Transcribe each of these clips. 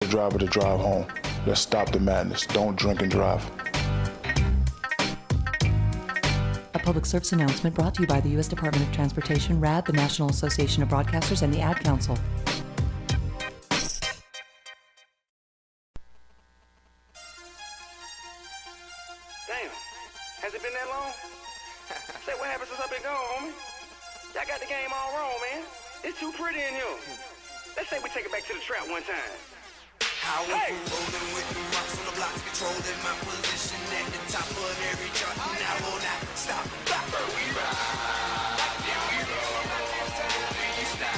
The driver to drive home. Let's stop the madness. Don't drink and drive. A public service announcement brought to you by the U.S. Department of Transportation, RAD, the National Association of Broadcasters, and the Ad Council. Damn, has it been that long? Say, what happened since I've been gone, homie? Y'all got the game all wrong, man. It's too pretty in here. Let's say we take it back to the trap one time. I went from rolling with the rocks on the block to controlling my position at the top of every chart, and I will not stop. Bopper, we ride, yeah, we roll. Then you stop,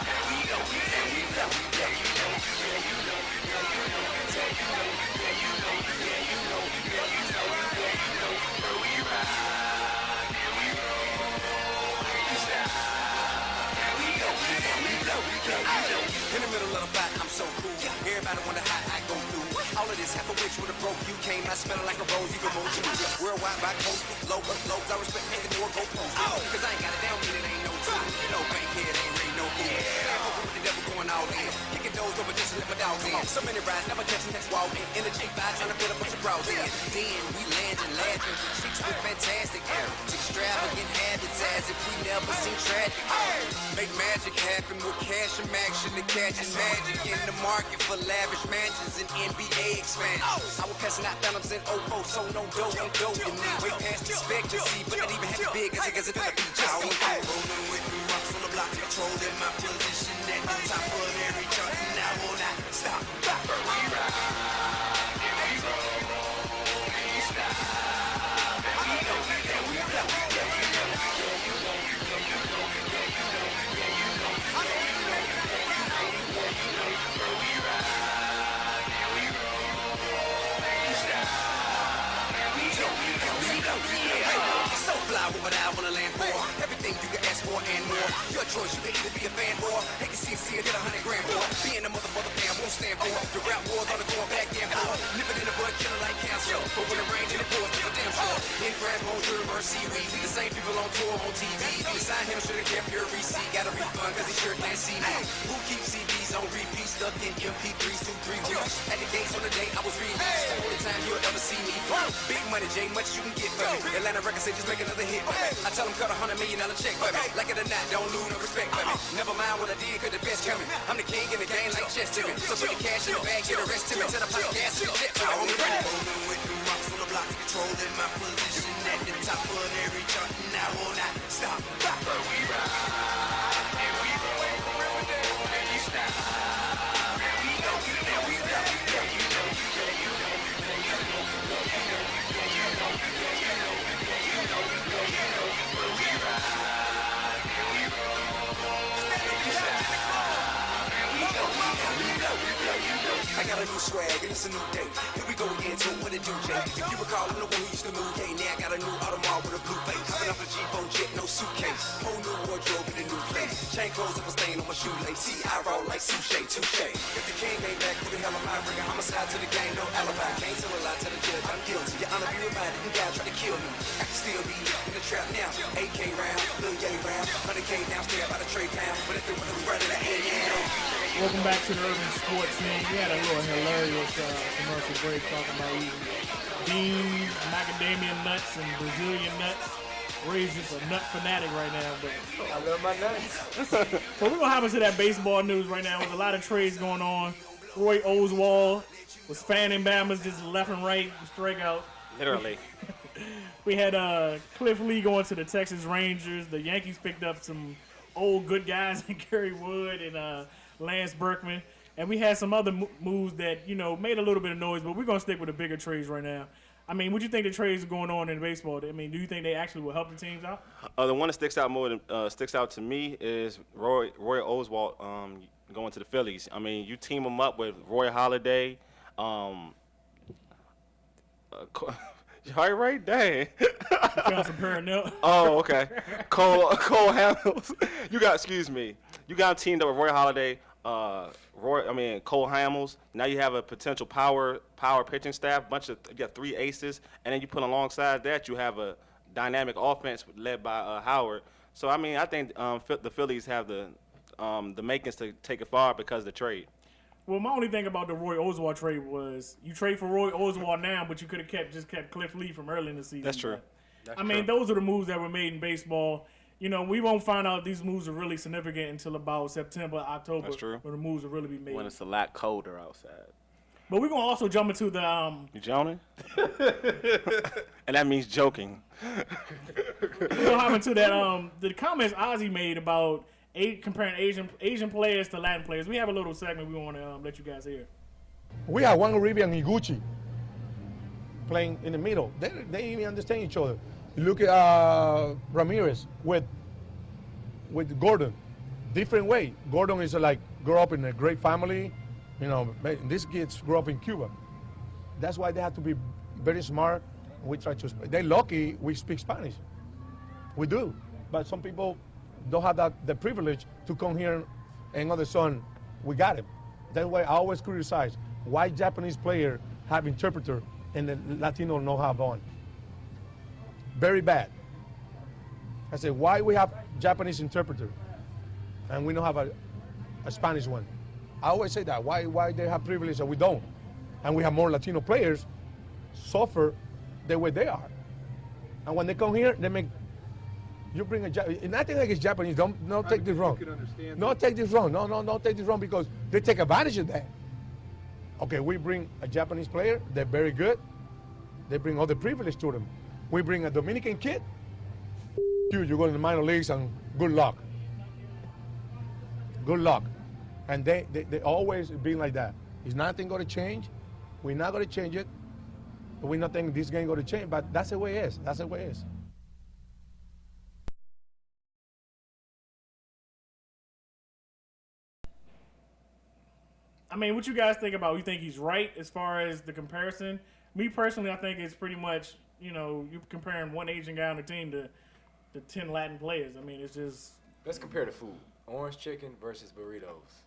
and we go, and we go. Yeah, you know, yeah, you know, yeah, you know, yeah, you know, yeah, you know, yeah, you know, yeah, you know, yeah, you know, where we ride, yeah, we roll. Then you stop, and we go, and we blow, yeah, you know. In the middle of the fight, I'm so cool. Everybody wonder how I go through. All of this half a witch with a broke. You came out smelling like a rose. You can roll too. Worldwide by coast, low but lows. I respect making the door go close. Cause I ain't got it down, mean it ain't no two. You know, bankhead ain't really no fool. I'm fucking with the devil going all in. Kicking doors over just to let my dogs in. So many rides, never catching next wall in. In the J5, trying to put a bunch of bras in. Then we landing, laughing. Chicks with fantastic hair. Extravagant habits as if we never seen tragic. Make magic happen with cash and action to catching magic in the market for lavish mansions and NBA expansions. I was passing out phantoms in 04, so no dough ain't dope to me. Way past expectancy, but not even half as big as it gets it gonna be. Just rolling with the rocks on the block, controlling my position at the top of every chart, and I will not stop. Bopper, we ride, and we roll, and we stop, and we go, and we blow. Yeah, you know, yeah, you know, yeah, you know, yeah, you know, yeah, you know, yeah, you know, yeah, you know, yeah, you know, where we ride, and we roll, and we stop, and we go, and we go. Yeah, so fly, what would I wanna land for? Everything you can ask for and more. Your choice, you can either be a fan or hate to see it, get 100 grand for. Being a mother fan won't stand for. The rap wars on the going back and forth. Nipping in the bud, killing like cancer. But when it rains in the pours, give a damn sure. In France, bonjour, mercy, we see the same people on tour on TV. Beside him, should've kept your receipt. Got a refund, cause he sure can't see me. Who keeps CDs on repeat, stuck in MP3s, 2, 3 weeks. At the gates on the day I was released. The only time you'll ever see me. Big money, J, much you can get for me. Atlanta records say just make another hit for me. I tell them cut $100 million check for me. Like it or not, don't lose no respect for me. Never mind what I did, cause the best coming. I'm the king in the game like chess to me. So put the cash in the bag, get the rest to me. Tell the podcast to the jet, I only run it. Rolling with the rocks on the block, controlling my position at the top of every chart, and I will not stop. Bopper, we ride, and we roll, and you stop, and we go, and we blow. Yeah, you know, yeah, you know, yeah, you know, yeah, you know, yeah, you know, yeah, you know, yeah, you know, yeah, you know, where we ride, and we roll, and you stop, and we go, and we blow. Yeah, you know. I got a new swag and it's a new day. Here we go again, to what it do, Jay. If you recall, I'm the one who used to move, yeah. Now I got a new Audemars with a blue face. Hopping off a G4 jet, no suitcase. Whole new wardrobe in a new place. Chain clothes up a stain on my shoelace. See, I roll like Sushi, touche. If the king ain't back, who the hell am I? Bring a homicide to the game, no alibi. Can't tell a lie to the judge, I'm guilty. Your honor, be reminded, them guys try to kill me. I can still be in the trap now. AK round, Lil Ye round, 100K downstairs by the trade pound. But if they want to run it, I ain't Welcome back to the Urban Sports Scene. We had a little hilarious commercial break talking about eating beans, macadamia nuts, and Brazilian nuts. Ray's just a nut fanatic right now. But I love my nuts. so we're going to hop into that baseball news right now. There's a lot of trades going on. Roy Oswalt was fanning Bama's just left and right, strikeout. Literally. We had Cliff Lee going to the Texas Rangers. The Yankees picked up some old good guys in Kerry Wood and Lance Berkman. And we had some other moves that, you know, made a little bit of noise, but we're going to stick with the bigger trades right now. I mean, what do you think the trades are going on in baseball? I mean, do you think they actually will help the teams out? The one that sticks out more than sticks out to me is Roy Oswalt going to the Phillies. I mean, you team him up with Roy Halladay. Right? Dang. Found some Paranel. Oh, okay. Cole Hamels. You got him teamed up with Roy Halladay. Cole Hamels. Now you have a potential power pitching staff. You got 3 aces, and then you put alongside that you have a dynamic offense led by Howard. So I think the Phillies have the makings to take it far because of the trade. Well, my only thing about the Roy Oswald trade was you trade for Roy Oswald now, but you could have kept Cliff Lee from early in the season. That's true. I mean, those are the moves that were made in baseball. You know, we won't find out these moves are really significant until about September, October. That's true. When the moves will really be made. When it's a lot colder outside. But we're gonna also jump into the You joking? And that means joking. we're gonna hop into that the comments Ozzy made about comparing Asian players to Latin players. We have a little segment we want to let you guys hear. We have Juan Uribe and Higuchi playing in the middle. They even understand each other. You look at Ramirez with Gordon, different way. Gordon is like grew up in a great family. You know, these kids grew up in Cuba. That's why they have to be very smart. We try to. They're lucky we speak Spanish. We do, but some people don't have the privilege to come here and understand. We got it. That's why I always criticize why Japanese player have interpreter and the Latino no have on. Very bad. I say, why we have Japanese interpreter and we don't have a Spanish one? I always say that. Why they have privilege and we don't? And we have more Latino players suffer the way they are. And when they come here, they make, you bring a, nothing like it's Japanese, don't take this wrong. Don't take this wrong, no, take this wrong because they take advantage of that. Okay, we bring a Japanese player, they're very good. They bring all the privilege to them. We bring a Dominican kid, you go to the minor leagues and good luck. Good luck. And they always been like that. Is nothing going to change? We're not going to change it. We not think this game going to change, but that's the way it is. That's the way it is. I mean, what you guys think about? You think he's right as far as the comparison? Me personally, I think it's pretty much, you know, you're comparing one Asian guy on the team to the 10 Latin players. I mean, it's just. Let's compare the food. Orange chicken versus burritos.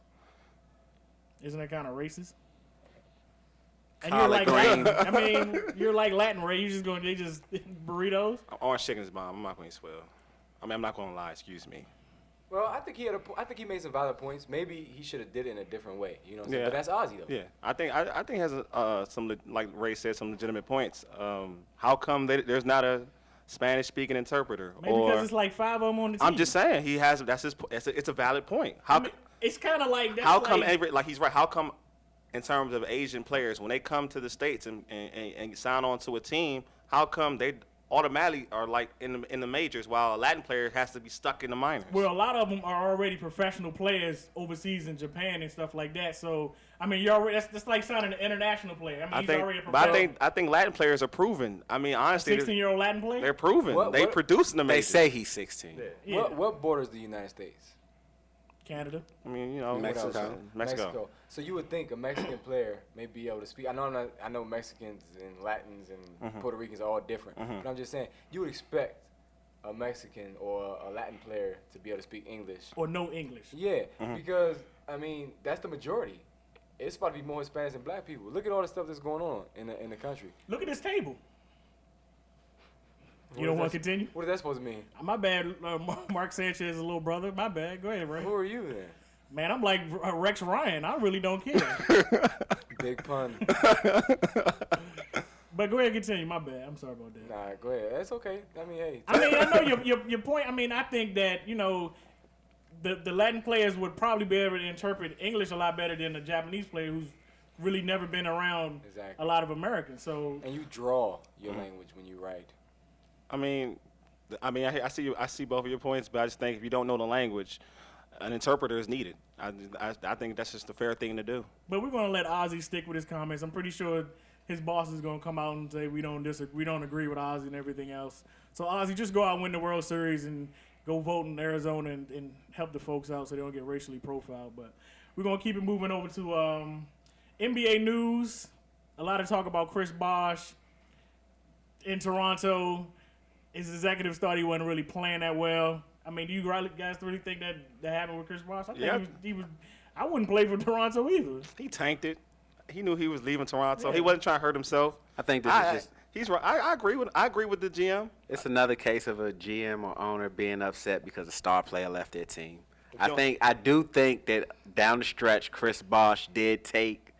Isn't that kind of racist? And Collard you're like green. Latin. I mean, you're like Latin, Ray. You just going, they just burritos. Orange chicken is bomb. I'm not going to swell. I mean, I'm not going to lie. Excuse me. Well, I think he made some valid points. Maybe he should have did it in a different way. You know what I'm saying? Yeah. But that's Ozzy though. Yeah, I think he has some, like Ray said, some legitimate points. How come there's not a Spanish-speaking interpreter? Maybe because it's like 5 of them on the team. I'm just saying he has. That's his. It's a valid point. How? I mean, it's kind of like that's How come like, he's right? How come, in terms of Asian players, when they come to the States and sign on to a team, how come they automatically are like in the majors, while a Latin player has to be stuck in the minors? Well, a lot of them are already professional players overseas in Japan and stuff like that. So, I mean, you're already that's like signing an international player. I mean, he's already a professional. I think Latin players are proven. I mean, honestly, 16-year-old Latin player? they're proven. They produce in the They majors. say he's 16. Yeah. What borders the United States? Canada. I mean, you know, What else? Mexico. So you would think a Mexican player may be able to speak. I know Mexicans and Latins and Puerto Ricans are all different. But I'm just saying, you would expect a Mexican or a Latin player to be able to speak English. Or no English. Yeah, because, I mean, that's the majority. It's about to be more Hispanics than black people. Look at all the stuff that's going on in the country. Look at this table. You don't want to continue? What is that supposed to mean? My bad, Mark Sanchez's little brother. My bad. Go ahead, Ray. Who are you then? Man, I'm like Rex Ryan. I really don't care. Big pun. But go ahead and continue. My bad. I'm sorry about that. Nah, go ahead. That's okay. I mean, hey. I mean, I know your point. I mean, I think that, you know, the Latin players would probably be able to interpret English a lot better than a Japanese player who's really never been around a lot of Americans. So And you draw your language when you write. I mean, I see both of your points, but I just think if you don't know the language, an interpreter is needed. I think that's just a fair thing to do. But we're gonna let Ozzy stick with his comments. I'm pretty sure his boss is gonna come out and say we don't agree with Ozzy and everything else. So Ozzy, just go out and win the World Series and go vote in Arizona and help the folks out so they don't get racially profiled. But we're gonna keep it moving over to NBA news. A lot of talk about Chris Bosh in Toronto. His executives thought he wasn't really playing that well. I mean, do you guys really think that happened with Chris Bosh? I think he was. I wouldn't play for Toronto either. He tanked it. He knew he was leaving Toronto. Yeah. He wasn't trying to hurt himself. I think this is just. He's right. I agree with the GM. It's another case of a GM or owner being upset because a star player left their team. I do think that down the stretch, Chris Bosh did take